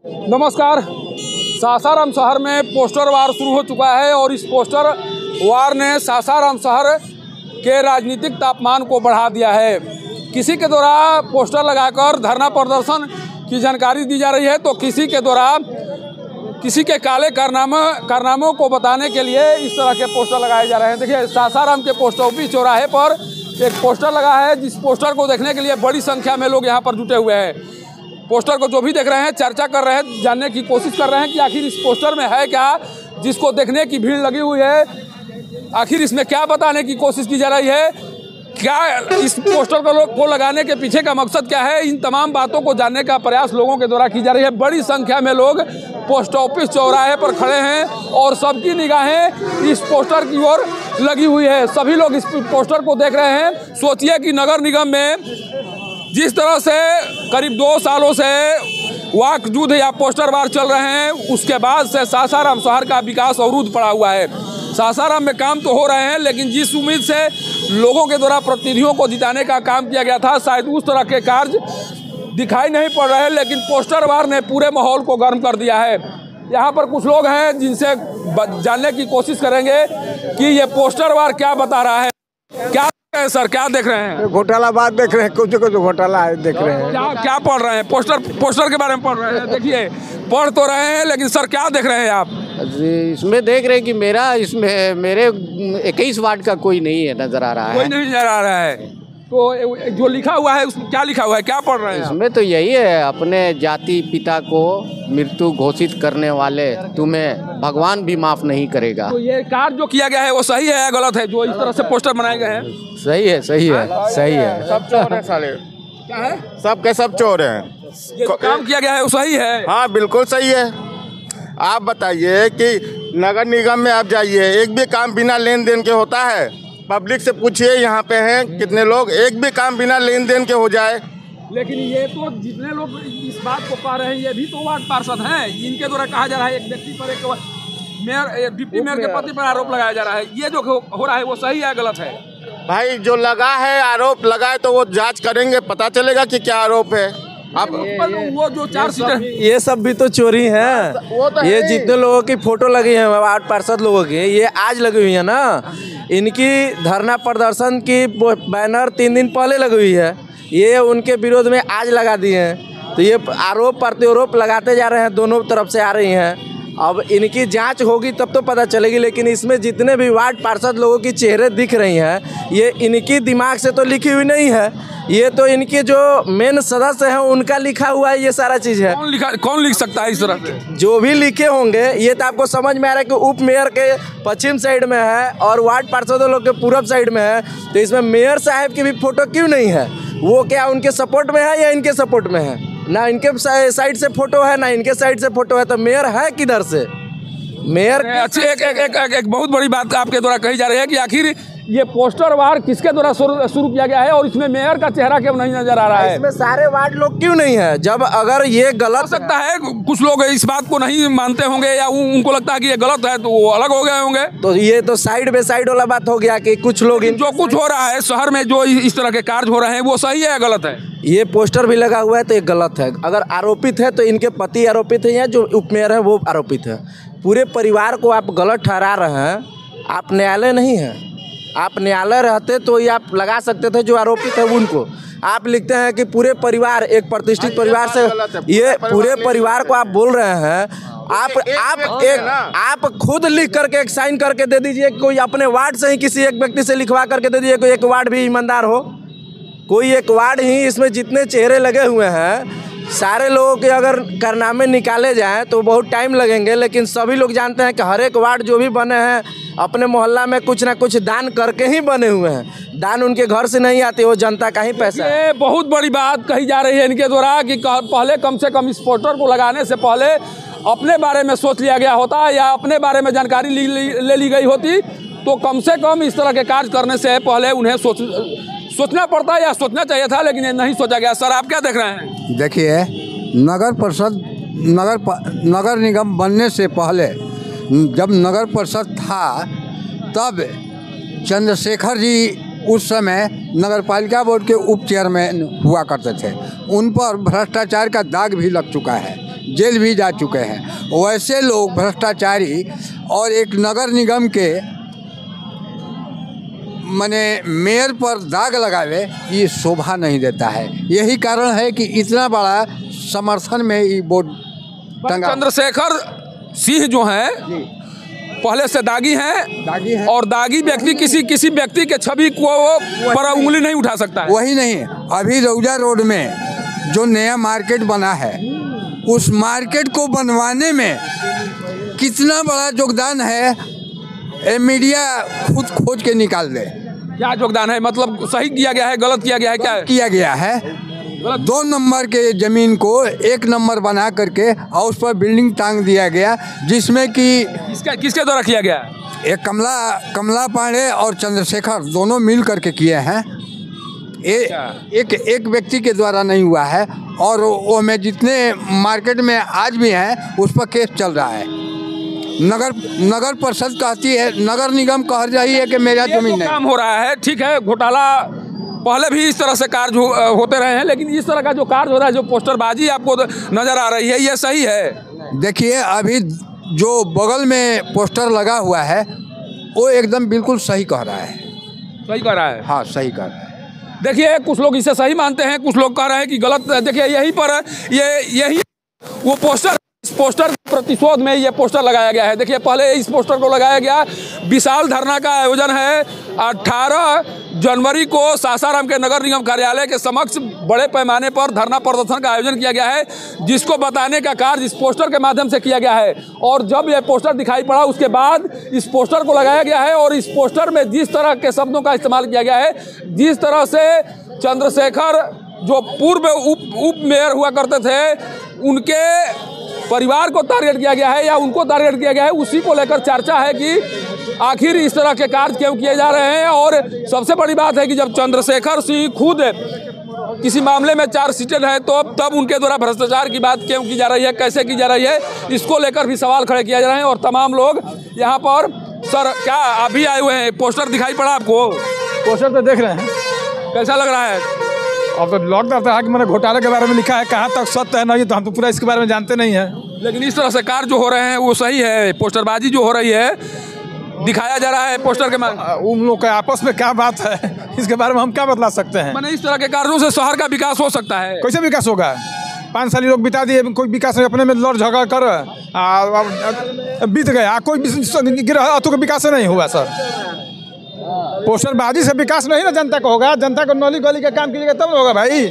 नमस्कार। सासाराम शहर में पोस्टर वार शुरू हो चुका है और इस पोस्टर वार ने सासाराम शहर के राजनीतिक तापमान को बढ़ा दिया है। किसी के द्वारा पोस्टर लगाकर धरना प्रदर्शन की जानकारी दी जा रही है तो किसी के द्वारा किसी के काले कारनामों को बताने के लिए इस तरह के पोस्टर लगाए जा रहे हैं। देखिए, सासाराम के पोस्ट ऑफिस चौराहे पर एक पोस्टर लगा है, जिस पोस्टर को देखने के लिए बड़ी संख्या में लोग यहाँ पर जुटे हुए हैं। पोस्टर को जो भी देख रहे हैं चर्चा कर रहे हैं, जानने की कोशिश कर रहे हैं कि आखिर इस पोस्टर में है क्या, जिसको देखने की भीड़ लगी हुई है। आखिर इसमें क्या बताने की कोशिश की जा रही है, क्या इस पोस्टर को लगाने के पीछे का मकसद क्या है, इन तमाम बातों को जानने का प्रयास लोगों के द्वारा की जा रही है। बड़ी संख्या में लोग पोस्ट ऑफिस चौराहे पर खड़े हैं और सबकी निगाहें इस पोस्टर की ओर लगी हुई है। सभी लोग इस पोस्टर को देख रहे हैं। सोचिए कि नगर निगम में जिस तरह से करीब 2 सालों से वाक युद्ध या पोस्टर वार चल रहे हैं, उसके बाद से सासाराम शहर का विकास अवरुद्ध पड़ा हुआ है। सासाराम में काम तो हो रहे हैं, लेकिन जिस उम्मीद से लोगों के द्वारा प्रतिनिधियों को जिताने का काम किया गया था, शायद उस तरह के कार्य दिखाई नहीं पड़ रहे हैं। लेकिन पोस्टर वार ने पूरे माहौल को गर्म कर दिया है। यहाँ पर कुछ लोग हैं जिनसे जानने की कोशिश करेंगे कि ये पोस्टर वार क्या बता रहा है। क्या है सर, क्या देख रहे हैं? घोटाला बात देख रहे हैं, कुछ घोटाला है देख रहे हैं। क्या पढ़ रहे हैं? पोस्टर के बारे में पढ़ रहे हैं। देखिए, पढ़ तो रहे हैं, लेकिन सर क्या देख रहे हैं आप? इसमें देख रहे हैं कि मेरे 21 वार्ड का कोई नहीं है, नजर आ रहा है। कोई नहीं नजर आ रहा है। तो जो लिखा हुआ है उसमें क्या लिखा हुआ है, क्या पढ़ रहे हैं? इसमें तो यही है, अपने जाति पिता को मृत्यु घोषित करने वाले तुम्हें भगवान भी माफ नहीं करेगा। तो ये कार्य जो किया गया है वो सही है या गलत है, जो इस तरह से पोस्टर बनाए गए हैं? सही है, सही है, सही है। सब चोर है साले। क्या है? सब के सब चोर हैं। ये जो काम किया गया है वो सही है? हाँ, बिल्कुल सही है। आप बताइए कि नगर निगम में आप जाइए, एक भी काम बिना लेन देन के होता है? पब्लिक से पूछिए, यहाँ पे हैं कितने लोग, एक भी काम बिना लेन देन के हो जाए। लेकिन ये तो जितने लोग इस बात को कह रहे हैं, ये भी तो वार्ड पार्षद हैं। इनके द्वारा कहा जा रहा है एक व्यक्ति पर, एक मेयर, डिप्टी मेयर के पति पर आरोप लगाया जा रहा है। ये जो हो रहा है वो सही है गलत है? भाई, जो लगा है, आरोप लगा है तो वो जांच करेंगे, पता चलेगा कि क्या आरोप है। अब वो जो 4 सीटर, ये सब भी तो चोरी है। ये जितने लोगों की फोटो लगी है वार्ड पार्षद लोगों की, ये आज लगी हुई है ना। इनकी धरना प्रदर्शन की बैनर 3 दिन पहले लगी हुई है, ये उनके विरोध में आज लगा दिए हैं। तो ये आरोप प्रत्यारोप लगाते जा रहे हैं, दोनों तरफ से आ रही हैं। अब इनकी जांच होगी तब तो पता चलेगी। लेकिन इसमें जितने भी वार्ड पार्षद लोगों की चेहरे दिख रही हैं, ये इनकी दिमाग से तो लिखी हुई नहीं है। ये तो इनके जो मेन सदस्य हैं उनका लिखा हुआ है, ये सारा चीज़ है। कौन लिख सकता है इस तरह से? जो भी लिखे होंगे, ये तो आपको समझ में आ रहा है कि उप मेयर के पश्चिम साइड में है और वार्ड पार्षदों लोग के पूरब साइड में है। तो इसमें मेयर साहब की भी फोटो क्यों नहीं है? वो क्या उनके सपोर्ट में है या इनके सपोर्ट में है? ना इनके साइड से फोटो है, ना इनके साइड से फोटो है। तो मेयर है किधर से? मेयर अच्छी एक बहुत बड़ी बात आपके द्वारा कही जा रही है कि आखिर ये पोस्टर वार किसके द्वारा शुरू किया गया है और इसमें मेयर का चेहरा क्यों नहीं नजर आ रहा है? इसमें सारे वार्ड लोग क्यों नहीं है? जब अगर ये गलत हो सकता है, कुछ लोग इस बात को नहीं मानते होंगे या उनको लगता है कि ये गलत है, तो वो अलग हो गए होंगे। तो ये तो साइड बाय साइड वाला बात हो गया कि कुछ लोग जो कुछ हो रहा है शहर में, जो इस तरह के कार्य हो रहे हैं, वो सही है या गलत है? ये पोस्टर भी लगा हुआ है तो ये गलत है। अगर आरोपित है तो इनके पति आरोपित है या जो उपमेयर है वो आरोपित है। पूरे परिवार को आप गलत ठहरा रहे हैं। आप न्यायालय नहीं है। आप न्यायालय रहते तो ये आप लगा सकते थे जो आरोपित है उनको। आप लिखते हैं कि पूरे परिवार, एक प्रतिष्ठित परिवार से, ये पूरे परिवार को आप बोल रहे हैं। आप खुद लिख करके एक साइन करके दे दीजिए। कोई अपने वार्ड से ही किसी एक व्यक्ति से लिखवा करके दे दीजिए, कोई एक वार्ड भी ईमानदार हो। कोई एक वार्ड ही, इसमें जितने चेहरे लगे हुए हैं सारे लोगों के अगर कारनामे निकाले जाएं तो बहुत टाइम लगेंगे। लेकिन सभी लोग जानते हैं कि हर एक वार्ड जो भी बने हैं अपने मोहल्ला में कुछ ना कुछ दान करके ही बने हुए हैं। दान उनके घर से नहीं आते, वो जनता का ही पैसा है। ये बहुत बड़ी बात कही जा रही है इनके द्वारा कि पहले कम से कम इस पोस्टर को लगाने से पहले अपने बारे में सोच लिया गया होता या अपने बारे में जानकारी ले ली गई होती, तो कम से कम इस तरह के कार्य करने से पहले उन्हें सोचना पड़ता या सोचना चाहिए था, लेकिन ये नहीं सोचा गया। सर, आप क्या देख रहे हैं? देखिए, नगर परिषद नगर निगम बनने से पहले, जब नगर परिषद था तब चंद्रशेखर जी उस समय नगर पालिका बोर्ड के उप चेयरमैन हुआ करते थे। उन पर भ्रष्टाचार का दाग भी लग चुका है, जेल भी जा चुके हैं। वैसे लोग भ्रष्टाचारी और एक नगर निगम के माने मेयर पर दाग लगावे, ये शोभा नहीं देता है। यही कारण है कि इतना बड़ा समर्थन में ये बोर्ड टंगा। चंद्रशेखर सिंह जो हैं पहले से दागी हैं और दागी व्यक्ति किसी व्यक्ति के छवि को पर उंगली नहीं उठा सकता है। वही नहीं, अभी रौजा रोड में जो नया मार्केट बना है, उस मार्केट को बनवाने में कितना बड़ा योगदान है, ये मीडिया खुद खोज के निकाल दे। क्या योगदान है? मतलब सही किया गया है, गलत किया गया है? क्या किया गया है? 2 नंबर के ज़मीन को 1 नंबर बना करके और उस पर बिल्डिंग टांग दिया गया, जिसमें कि किसके द्वारा किया गया? एक कमला पांडे और चंद्रशेखर दोनों मिल करके किए हैं। एक व्यक्ति के द्वारा नहीं हुआ है। और वो में जितने मार्केट में आज भी हैं उस पर केस चल रहा है। नगर परिषद कहती है, नगर निगम कह रही है कि मेरा जमीन नहीं। काम हो रहा है, ठीक है, घोटाला पहले भी इस तरह से कार्य होते रहे हैं, लेकिन इस तरह का जो कार्य हो रहा है, जो पोस्टरबाजी आपको नजर आ रही है, ये सही है? देखिए, अभी जो बगल में पोस्टर लगा हुआ है वो एकदम बिल्कुल सही कह रहा है। सही कह रहा है? हाँ, सही कह रहा है। देखिए, कुछ लोग इसे सही मानते हैं, कुछ लोग कह रहे हैं कि गलत। देखिए, यहीं पर यही वो इस पोस्टर प्रतिशोध में ये पोस्टर लगाया गया है। देखिए, पहले इस पोस्टर को लगाया गया। विशाल धरना का आयोजन है 18 जनवरी को सासाराम के नगर निगम कार्यालय के समक्ष बड़े पैमाने पर धरना प्रदर्शन का आयोजन किया गया है, जिसको बताने का कार्य इस पोस्टर के माध्यम से किया गया है। और जब यह पोस्टर दिखाई पड़ा, उसके बाद इस पोस्टर को लगाया गया है। और इस पोस्टर में जिस तरह के शब्दों का इस्तेमाल किया गया है, जिस तरह से चंद्रशेखर जो पूर्व उप मेयर हुआ करते थे, उनके परिवार को टारगेट किया गया है या उनको टारगेट किया गया है, उसी को लेकर चर्चा है कि आखिर इस तरह के कार्य क्यों किए जा रहे हैं। और सबसे बड़ी बात है कि जब चंद्रशेखर सिंह खुद किसी मामले में चार्जशीटेड है, तो तब उनके द्वारा भ्रष्टाचार की बात क्यों की जा रही है, कैसे की जा रही है, इसको लेकर भी सवाल खड़े किए जा रहे हैं। और तमाम लोग यहाँ पर, सर क्या अभी आए हुए हैं, पोस्टर दिखाई पड़ा आपको? पोस्टर तो देख रहे हैं, कैसा लग रहा है? अब तो लौट जाता है कि मैंने घोटाले के बारे में लिखा है, कहाँ तक सत्य है नहीं, तो हम तो पूरा इसके बारे में जानते नहीं हैं। लेकिन इस तरह से कार्य जो हो रहे हैं वो सही है? पोस्टरबाजी जो हो रही है, दिखाया जा रहा है पोस्टर के माध्यम, उन लोग के आपस में क्या बात है, इसके बारे में हम क्या बतला सकते हैं? मैंने इस तरह के कार्यों से शहर का विकास हो सकता है? कैसे विकास होगा? 5 साल लोग बिता दिए, कोई विकास नहीं, अपने में लड़ झगड़ कर बीत गया, कोई का विकास नहीं हुआ सर। पोस्टरबाजी से विकास नहीं ना जनता का होगा, जनता को नली गली का काम कीजिएगा तब होगा भाई।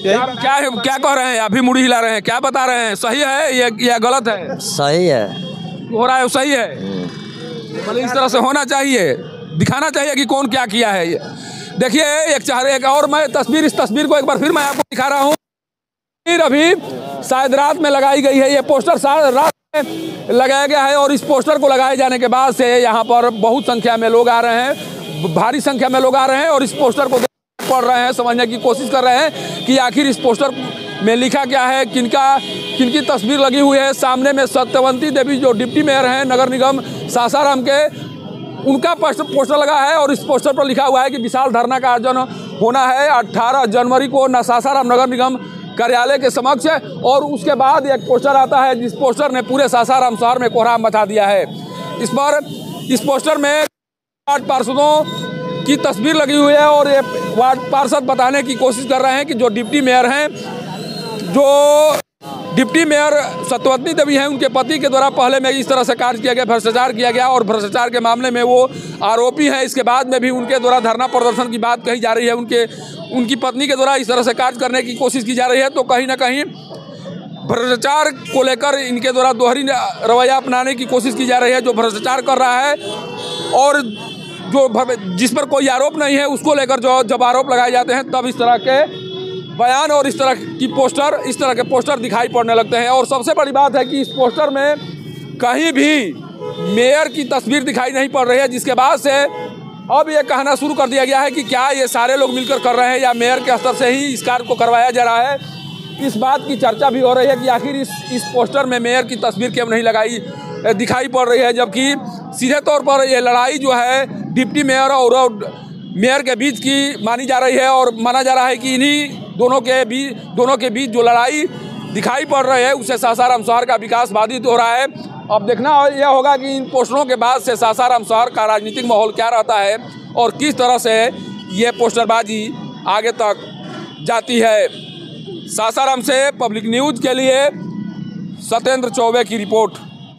क्या कह रहे हैं? अभी मुड़ी हिला रहे हैं, क्या बता रहे हैं? सही है या गलत है? सही है, हो रहा है सही है। मतलब इस तरह से होना चाहिए, दिखाना चाहिए कि कौन क्या किया है। देखिए, एक और मैं इस तस्वीर को एक बार फिर मैं आपको दिखा रहा हूँ। अभी शायद रात में लगाई गई है, ये पोस्टर रात में लगाया गया है। और इस पोस्टर को लगाए जाने के बाद से यहाँ पर बहुत संख्या में लोग आ रहे हैं, भारी संख्या में लोग आ रहे हैं और इस पोस्टर को पढ़ रहे हैं, समझने की कोशिश कर रहे हैं कि आखिर इस पोस्टर में लिखा क्या है, किनकी तस्वीर लगी हुई है। सामने में सत्यवंती देवी जो डिप्टी मेयर हैं नगर निगम सासाराम के, उनका पोस्टर लगा है। और इस पोस्टर पर लिखा हुआ है कि विशाल धरना का आयोजन होना है 18 जनवरी को सासाराम नगर निगम कार्यालय के समक्ष। और उसके बाद एक पोस्टर आता है, जिस पोस्टर ने पूरे सासाराम शहर में कोहराम मचा दिया है। इस पोस्टर में वार्ड पार्षदों की तस्वीर लगी हुई है और ये वार्ड पार्षद बताने की कोशिश कर रहे हैं कि जो डिप्टी मेयर हैं, जो डिप्टी मेयर सत्यवती देवी हैं, उनके पति के द्वारा पहले में इस तरह से कार्य किया गया, भ्रष्टाचार किया गया और भ्रष्टाचार के मामले में वो आरोपी हैं। इसके बाद में भी उनके द्वारा धरना प्रदर्शन की बात कही जा रही है, उनकी पत्नी के द्वारा इस तरह से कार्य करने की कोशिश की जा रही है। तो कहीं ना कहीं भ्रष्टाचार को लेकर इनके द्वारा दोहरी रवैया अपनाने की कोशिश की जा रही है। जो भ्रष्टाचार कर रहा है और जिस पर कोई आरोप नहीं है, उसको लेकर जब आरोप लगाए जाते हैं, तब इस तरह के बयान और इस तरह के पोस्टर दिखाई पड़ने लगते हैं। और सबसे बड़ी बात है कि इस पोस्टर में कहीं भी मेयर की तस्वीर दिखाई नहीं पड़ रही है, जिसके बाद से अब ये कहना शुरू कर दिया गया है कि क्या ये सारे लोग मिलकर कर रहे हैं या मेयर के स्तर से ही इस कार्य को करवाया जा रहा है। इस बात की चर्चा भी हो रही है कि आखिर इस पोस्टर में मेयर की तस्वीर क्यों नहीं दिखाई पड़ रही है, जबकि सीधे तौर पर ये लड़ाई जो है डिप्टी मेयर और मेयर के बीच की मानी जा रही है। और माना जा रहा है कि इन्हीं दोनों के बीच जो लड़ाई दिखाई पड़ रहे हैं उससे सासाराम शहर का विकास बाधित हो रहा है। अब देखना यह होगा कि इन पोस्टरों के बाद से सासाराम शहर का राजनीतिक माहौल क्या रहता है और किस तरह से ये पोस्टरबाजी आगे तक जाती है। सासाराम से पब्लिक न्यूज़ के लिए सत्येंद्र चौबे की रिपोर्ट।